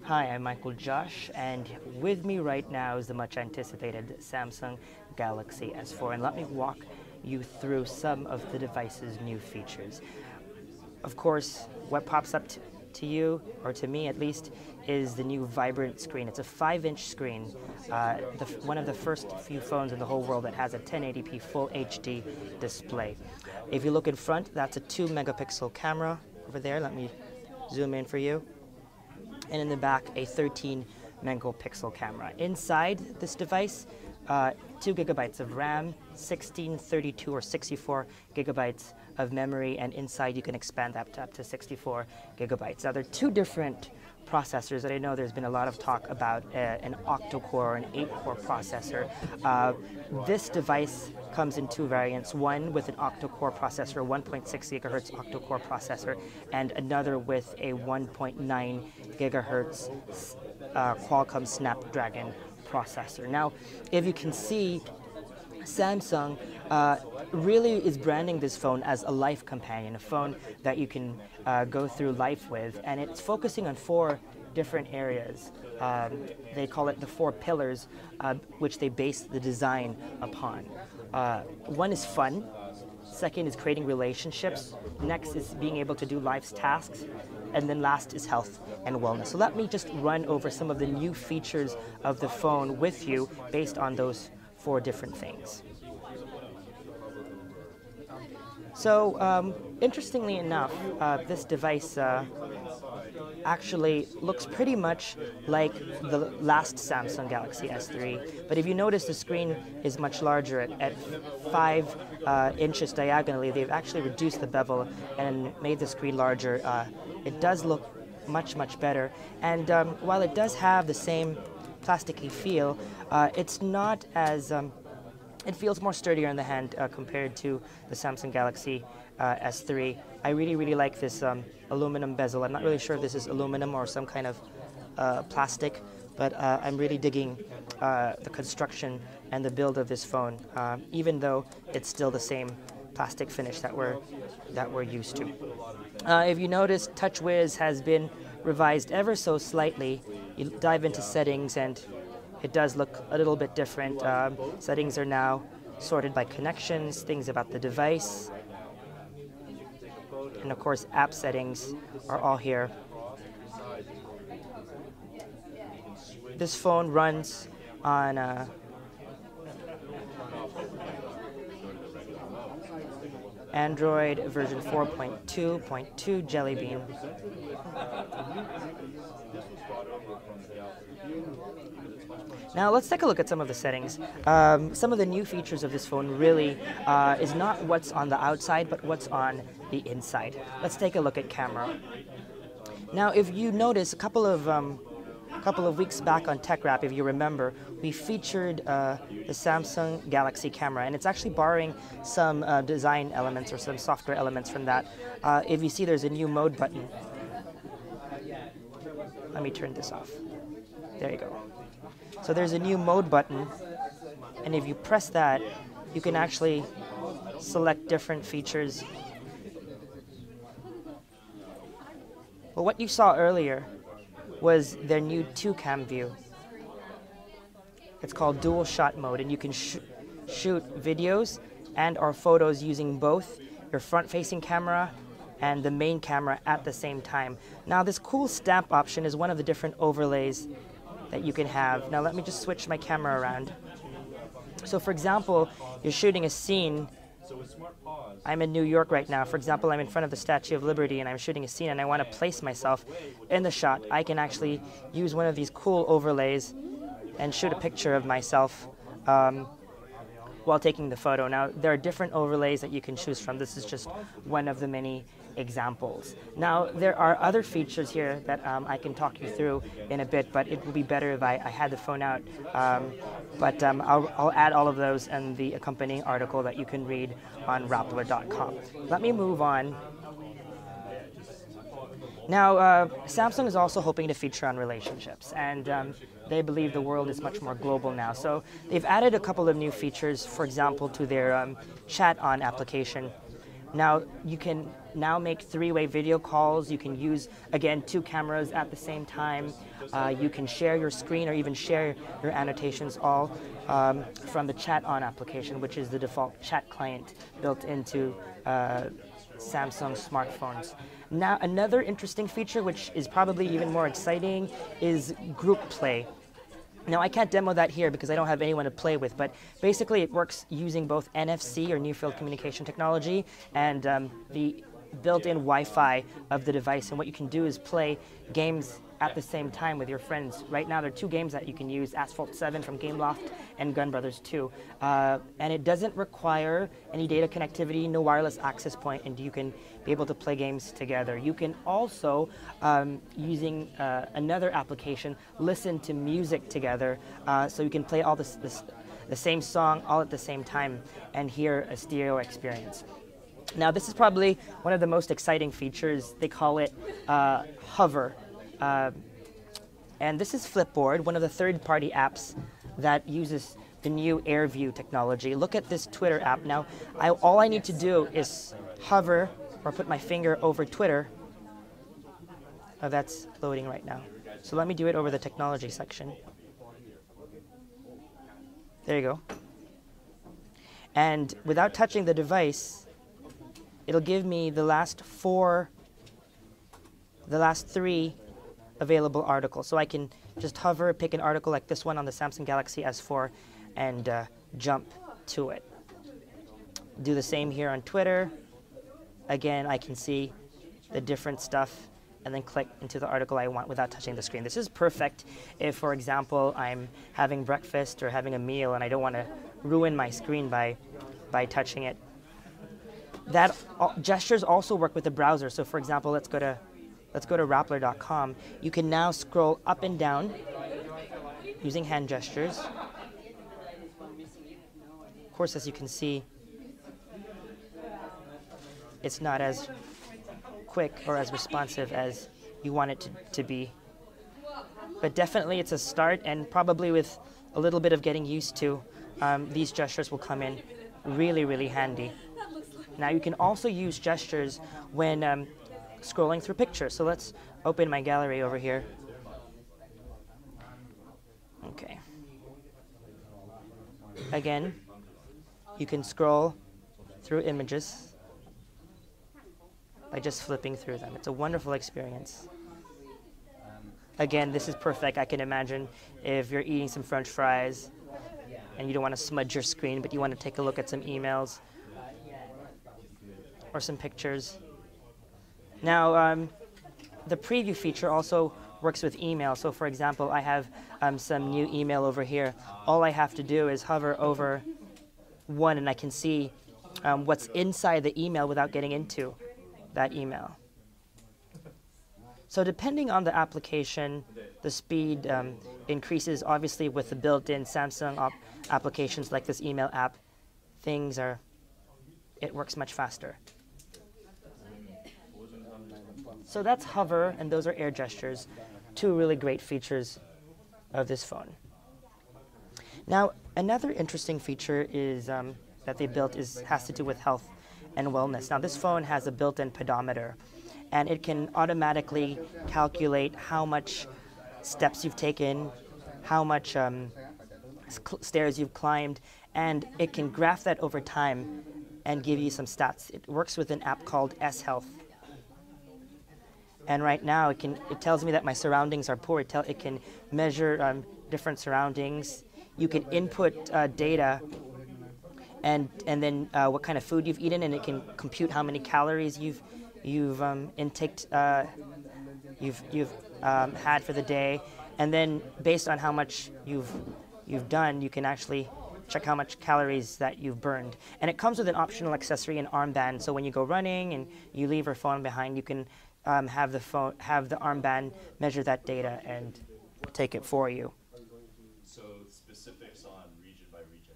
Hi, I'm Michael Josh, and with me right now is the much anticipated Samsung Galaxy S4. And let me walk you through some of the device's new features. Of course, what pops up to you, or to me at least, is the new vibrant screen. It's a 5-inch screen, one of the first few phones in the whole world that has a 1080p Full HD display. If you look in front, that's a 2-megapixel camera over there. Let me zoom in for you. And in the back, a 13-megapixel camera. Inside this device, 2 gigabytes of RAM, 16, 32, or 64 gigabytes of memory, and inside you can expand that up to 64 gigabytes. Now, there are two different processors that I know there's been a lot of talk about, an octa-core and 8-core processor. This device comes in two variants, one with an octa-core processor, 1.6 gigahertz octa-core processor, and another with a 1.9 gigahertz Qualcomm Snapdragon processor. Now, if you can see, Samsung really is branding this phone as a life companion, a phone that you can go through life with, and it's focusing on 4 different areas. They call it the 4 pillars, which they base the design upon. One is fun, second is creating relationships, next is being able to do life's tasks, and then last is health and wellness. So let me just run over some of the new features of the phone with you based on those 4 different things. So, interestingly enough, this device actually looks pretty much like the last Samsung Galaxy S3. But if you notice, the screen is much larger at 5 inches diagonally. They've actually reduced the bevel and made the screen larger. It does look much, much better. And while it does have the same plasticky feel, it's not as it feels more sturdier in the hand compared to the Samsung Galaxy S3. I really, really like this aluminum bezel. I'm not really sure if this is aluminum or some kind of plastic, but I'm really digging the construction and the build of this phone, even though it's still the same plastic finish that we're used to. If you notice, TouchWiz has been revised ever so slightly. You dive into settings and it does look a little bit different. Settings are now sorted by connections, things about the device, and of course app settings are all here. This phone runs on Android version 4.2.2 Jelly Bean. Now let's take a look at some of the settings. Some of the new features of this phone really is not what's on the outside, but what's on the inside. Let's take a look at camera. Now, if you notice, a couple of weeks back on TechWrap, if you remember, we featured the Samsung Galaxy camera, and it's actually borrowing some design elements or some software elements from that. If you see, there's a new mode button. Let me turn this off. There you go. So there's a new mode button, and if you press that, you can actually select different features. Well, what you saw earlier was their new 2-cam view. It's called dual shot mode, and you can shoot videos and or photos using both your front-facing camera and the main camera at the same time. Now, this cool stamp option is one of the different overlays that you can have. Now, let me just switch my camera around. So, for example, you're shooting a scene. I'm in New York right now. For example, I'm in front of the Statue of Liberty, and I'm shooting a scene, and I want to place myself in the shot. I can actually use one of these cool overlays and shoot a picture of myself while taking the photo. Now, there are different overlays that you can choose from. This is just one of the many examples. Now, there are other features here that I can talk you through in a bit, but it would be better if I had the phone out. I'll add all of those in the accompanying article that you can read on Rappler.com. Let me move on. Now, Samsung is also hoping to feature on relationships, and they believe the world is much more global now. So they've added a couple of new features, for example, to their Chat On application, Now you can now make three-way video calls. You can use, again, two cameras at the same time. You can share your screen or even share your annotations all from the Chat On application, which is the default chat client built into Samsung smartphones. Now, another interesting feature, which is probably even more exciting, is group play. Now, I can't demo that here because I don't have anyone to play with, but basically it works using both NFC, or Near Field Communication technology, and the built-in Wi-Fi of the device. And what you can do is play games at the same time with your friends. Right now, there are two games that you can use, Asphalt 7 from Gameloft and Gun Brothers 2. And it doesn't require any data connectivity, no wireless access point, and you can be able to play games together. You can also, using another application, listen to music together, so you can play all the same song all at the same time and hear a stereo experience. Now, this is probably one of the most exciting features. They call it Hover. And this is Flipboard, one of the third-party apps that uses the new AirView technology. Look at this Twitter app. Now, all I need to do is hover or put my finger over Twitter. Oh, that's loading right now. So let me do it over the technology section. There you go. And without touching the device, it'll give me the last three available articles. So I can just hover, pick an article like this one on the Samsung Galaxy S4, and jump to it. Do the same here on Twitter. Again, I can see the different stuff and then click into the article I want without touching the screen. This is perfect if, for example, I'm having breakfast or having a meal and I don't want to ruin my screen by touching it. That gestures also work with the browser. So, for example, let's go to Rappler.com. You can now scroll up and down using hand gestures. Of course, as you can see, it's not as quick or as responsive as you want it to be. But definitely it's a start, and probably with a little bit of getting used to, these gestures will come in really, really handy. Now, you can also use gestures when scrolling through pictures. So let's open my gallery over here. Okay. Again, you can scroll through images by just flipping through them. It's a wonderful experience. Again, this is perfect. I can imagine if you're eating some French fries and you don't want to smudge your screen, but you want to take a look at some emails or some pictures. Now, the preview feature also works with email. So, for example, I have some new email over here. All I have to do is hover over one, and I can see what's inside the email without getting into that email. So depending on the application, the speed increases. Obviously, with the built-in Samsung applications like this email app, it works much faster. So that's Hover, and those are air gestures, two really great features of this phone. Now, another interesting feature is that they built has to do with health and wellness. Now, this phone has a built-in pedometer, and it can automatically calculate how much steps you've taken, how much stairs you've climbed, and it can graph that over time and give you some stats. It works with an app called S Health. And right now, it tells me that my surroundings are poor. It can measure different surroundings. You can input data and then what kind of food you've eaten, and it can compute how many calories you've had for the day. And then based on how much you've done, you can actually check how much calories that you've burned. And it comes with an optional accessory, an armband. So when you go running and you leave your phone behind, you can have the armband measure that data and take it for you. So specifics on region by region.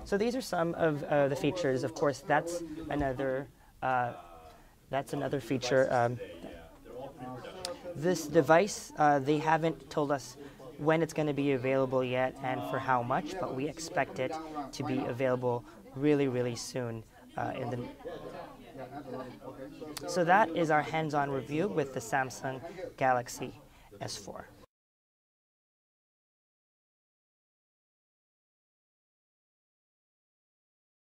So these are some of the features. Of course, that's another feature. This device, they haven't told us when it's going to be available yet and for how much, but we expect it to be available really, really soon. in the. So that is our hands-on review with the Samsung Galaxy S4.